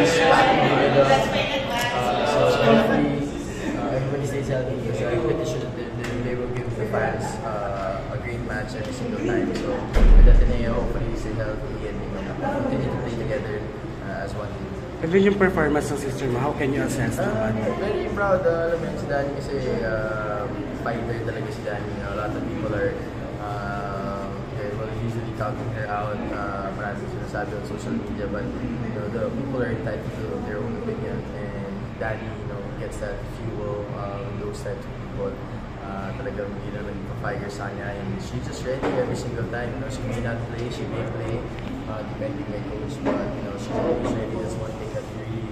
she's back in the middle. So hopefully everybody stays healthy because I'm pretty sure that they will give the fans a great match every single time. So with Ateneo, hopefully stay healthy and continue to play together as one team. And then yung performance ng sister mo, how can you assess that? Very proud. Alam mo yun si Danny kasi fighter talaga si Danny. A lot of people are they will usually counting her out. Maraming sinasabi on social media, but the people are entitled to their own opinion, and Danny gets that fuel those types of people. Talagang hindi na nagpa-fire sa kanya, and she's just ready every single time. She may not play, she may play, depending on coach, but she's always ready. That's one thing that we really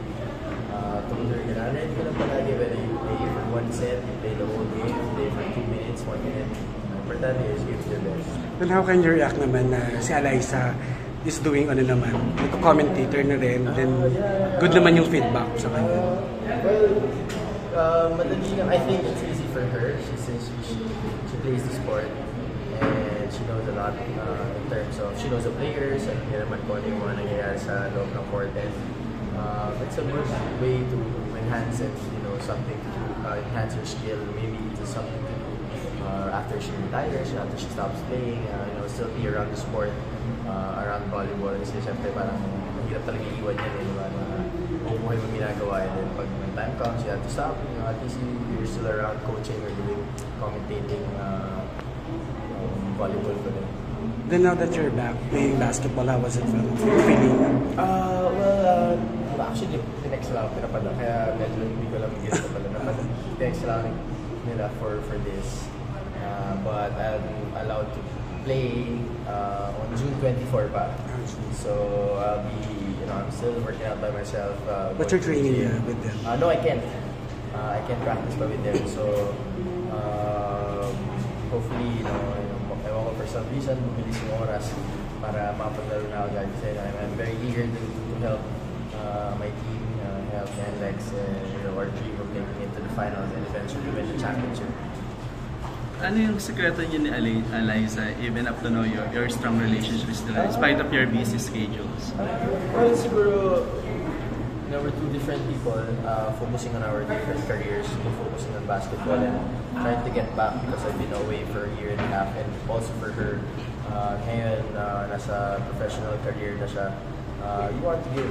told her. Ready ka lang palagi, whether you play for one set, you play the whole game, you play for 2 minutes, 1 minute. Importante is give your best. Then how can you react naman na si Alyssa is doing naman, nagko-commentator na rin, then good naman yung feedback sa kanya? Madali lang. I think it's easy for her since she plays the sport and she knows a lot in terms of, she knows the players and naman kung ano yung mga nangyayari sa loob ng court, and it's a good way to enhance it, something to enhance her skill, maybe it's something to do after she retires, after she stops playing, still be around the sport, around volleyball, kasi syempre parang hirap talaga iwan yan, kung buhay mo ginagawa, and then pag when time comes, you have to stop, at least you're still around coaching or doing commentating volleyball for them. Then now that you're back playing basketball, how was it feeling? Actually, tinext lang ako pinapadala, kaya medyo hindi ko lang mag-guess na pala. Tinext lang nila for this. But I'm allowed to play on June 24 pa. So I'll be, I'm still working out by myself. But you're training with them? No, I can't. I can't practice pa with them. So hopefully, ewan ko for some reason, mabilis yung oras para mapaglaro na ako agad. Kasi I'm very eager to help my team, help NLEX, our dream of making it to the finals and eventually win the championship. Ano yung sekreto niyo ni Alyssa, even up to now, your strong relationship still, in spite of your busy schedules? Well, siguro, we're two different people focusing on our different careers, focusing on basketball and trying to get back because I've been away for a year and a half, and also for her, ngayon, nasa professional career na siya. You want to give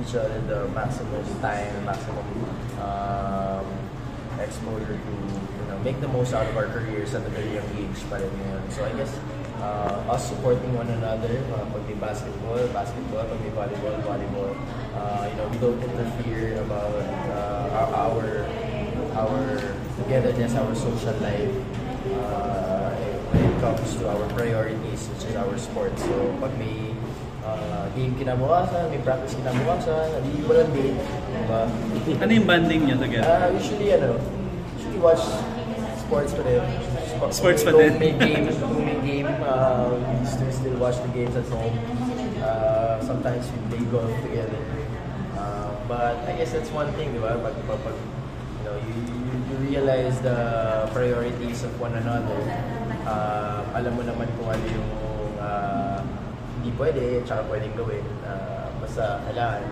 each other the maximum time, maximum exposure to make the most out of our careers at a very young age pa rin ngayon. So I guess us supporting one another, pag may basketball, pag may volleyball, we don't interfere about our togetherness, our social life when it comes to our priorities, which is our sport. So pag may game kinabukasan, may practice kinabukasan, hindi walang date, diba? Ano yung banding niyo together? Usually watch sports pa din. Sports pa din? May game, we still watch the games at home. Sometimes we play golf together. But I guess that's one thing, di ba? Pag you realize the priorities of one another, alam mo naman kung ano yung hindi pwede, tsaka pwedeng gawin. Basta kailangan.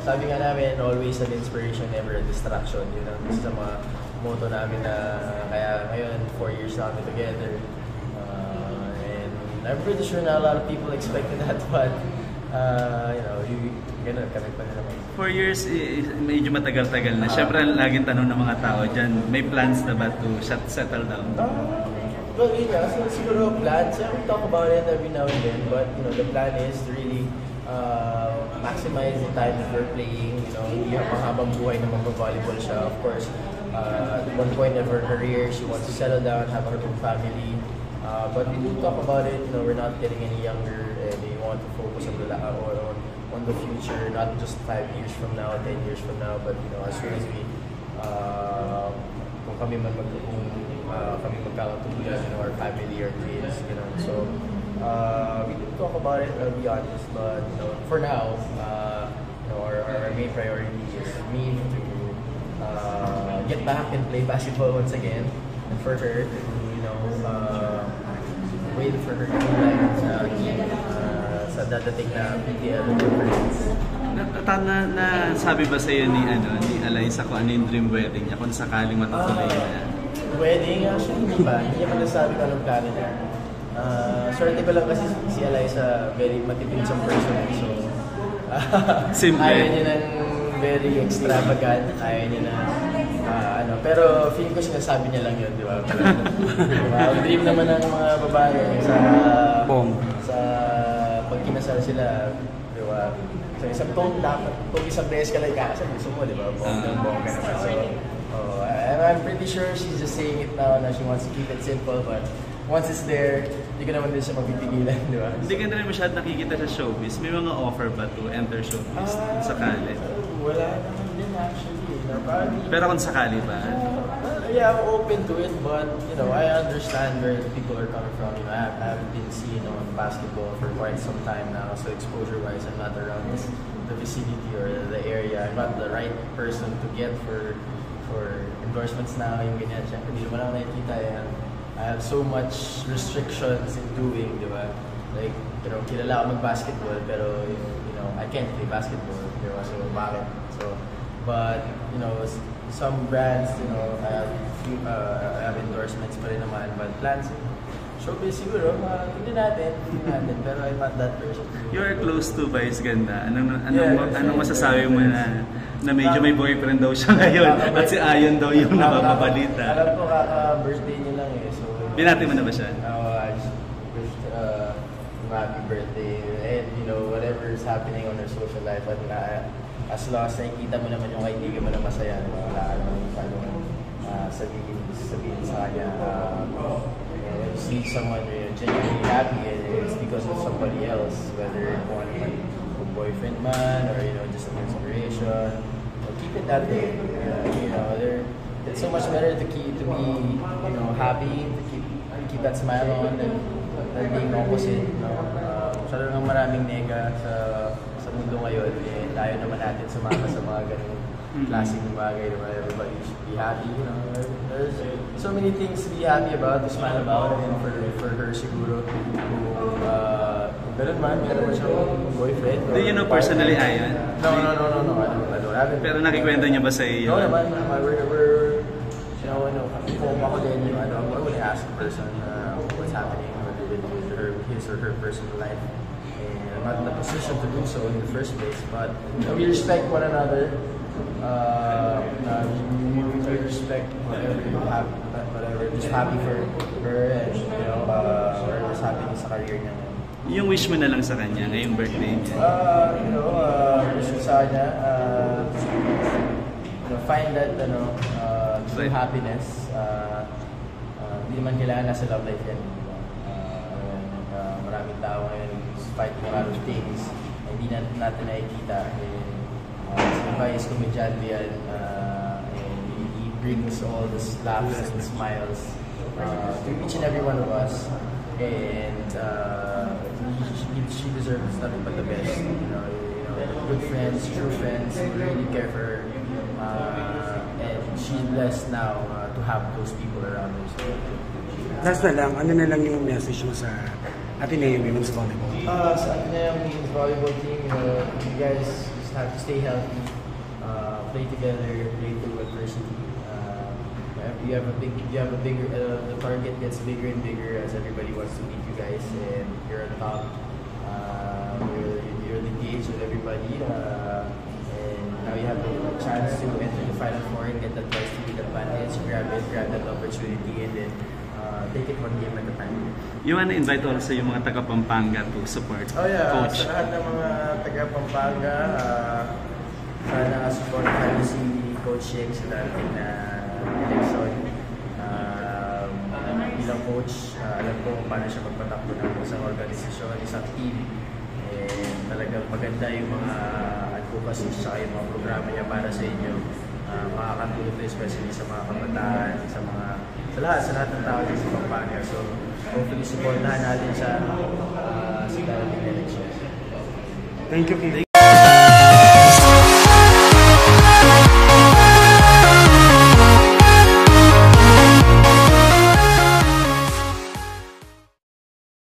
Sabi nga namin, always an inspiration, never a distraction. Yun ang isa sa mga motto namin na kaya ngayon 4 years na kami together, and I'm pretty sure na a lot of people expected that, but ganun kami pa rin naman. 4 years, medyo matagal-tagal na. Siyempre, laging tanong ng mga tao dyan, may plans na ba to settle down? Well, yun nga, so siguro plans, we talk about it every now and then, but the plan is to really maximize the time that we're playing. Hindi mahabang buhay na magpa-volleyball siya. Of course, at one point of her career, she wants to settle down, have her own family. But we do talk about it. We're not getting any younger, and we want to focus on the future, not just 5 years from now, 10 years from now, but as soon as we, kung kami magkakatuluyan, our family, our kids, So we do talk about it. I'll be honest, but for now, our main priority is me to get back and play basketball once again, and for her to wait for her to sa dadating na PTL conference. na sabi ba sa'yo ni Eliza kung ano yung dream wedding niya kung sakaling matutuloy na? Wedding, actually hindi pa. Hindi niya nasabi ko anong plano niya. Swerte ko lang kasi si Eliza very matipid siyang person. So, Simple. ayaw niya ng very extravagant. Ayaw niya na, pero feeling ko sinasabi niya lang yun, di ba? Ang dream naman ng mga babae sa pag kinasal sila, di ba? So isang tone dapat, kung isang beses ka lang ikakasal, gusto mo, di ba? Bongga naman. So, I'm pretty sure she's just saying it now na she wants to keep it simple, but once it's there, hindi ko naman din siya mapipigilan, di ba? Hindi ka na rin masyadong nakikita sa showbiz. May mga offer ba to enter showbiz kung sakali? Wala naman din actually. Pero kung sakali ba? Yeah, I'm open to it, but I understand where people are coming from. I haven't been seen on basketball for quite some time now, so exposure-wise, I'm not around the vicinity or the area. I'm not the right person to get for endorsements now. Yung ganyan, syempre, hindi naman ako nakikita yan. I have so much restrictions in doing, di ba? Like, kilala ako mag-basketball, pero, I can't play basketball, di ba? So, bakit? So, but, some brands, I have endorsements pa rin naman, but plans, showbiz siguro, hindi natin, pero I'm not that person. You're close to Vice Ganda. Anong masasabi mo na medyo may boyfriend daw siya ngayon at si Ayon daw yung nababalita? Alam ko, kaka-birthday niya lang eh. So, binati mo na ba siya? I just wished happy birthday. And whatever is happening on her social life, as long as nakikita mo naman yung kaibigan mo na masaya, wala ka naman sabihin sa kanya. If you see someone genuinely happy, it's because of somebody else, whether one boyfriend man or just an inspiration. Keep it that way. It's so much better to be happy, to keep that smile on than being opposite. Masyado nang maraming nega sa mundo ngayon. Tayo naman natin sumama sa mga ganung klaseng bagay. Everybody should be happy. There's so many things to be happy about, to smile about, and for her siguro, ganun man, meron siyang boyfriend. Do you know personally Ayon? No. I don't have it. Pero nakikwento niya ba sa iyo? No naman. We're kung ako din, I would ask the person what's happening with his or her personal life. And I'm not in the position to do so in the first place, but we respect one another. We respect whatever you have, whatever. Just happy for her and whatever's happening sa career niya. Yung wish mo na lang sa kanya ngayong birthday niya? Wish ko sa kanya, find that true happiness. Hindi naman kailangan nasa love life yan. Maraming tao ngayon fighting a lot of things na hindi natin nakikita. Si Vice komedyante yan, and he brings all the laughs and smiles to each and every one of us. And she deserves nothing but the best. Good friends, true friends, who really care for her. And she's blessed now to have those people around her. So, last na lang, ano na lang yung message mo sa Ateneo Women's Volleyball? Sa Ateneo Women's Volleyball team, you guys just have to stay healthy, play together, play through adversity. You have a bigger, the target gets bigger and bigger as everybody wants to beat you guys, and you're on top. You're engaged with everybody, and now you have the chance to enter the Final Four and get that first lead advantage, grab that opportunity, and then take it one game at a time. You wanna invite also yung mga taga Pampanga to support Coach? Sa lahat ng mga taga Pampanga, sana supportan si Coach Sheng sa darating na election. Bilang coach, alam ko kung paano siya magpatakbo ng isang organisasyon, isang team. And talagang maganda yung mga advocacies sa yung mga programa niya para sa inyo. Makakatulong to especially sa mga kabataan, sa lahat ng tao dito sa Pampanga. So hopefully supportahan natin siya sa darating na election. Thank you.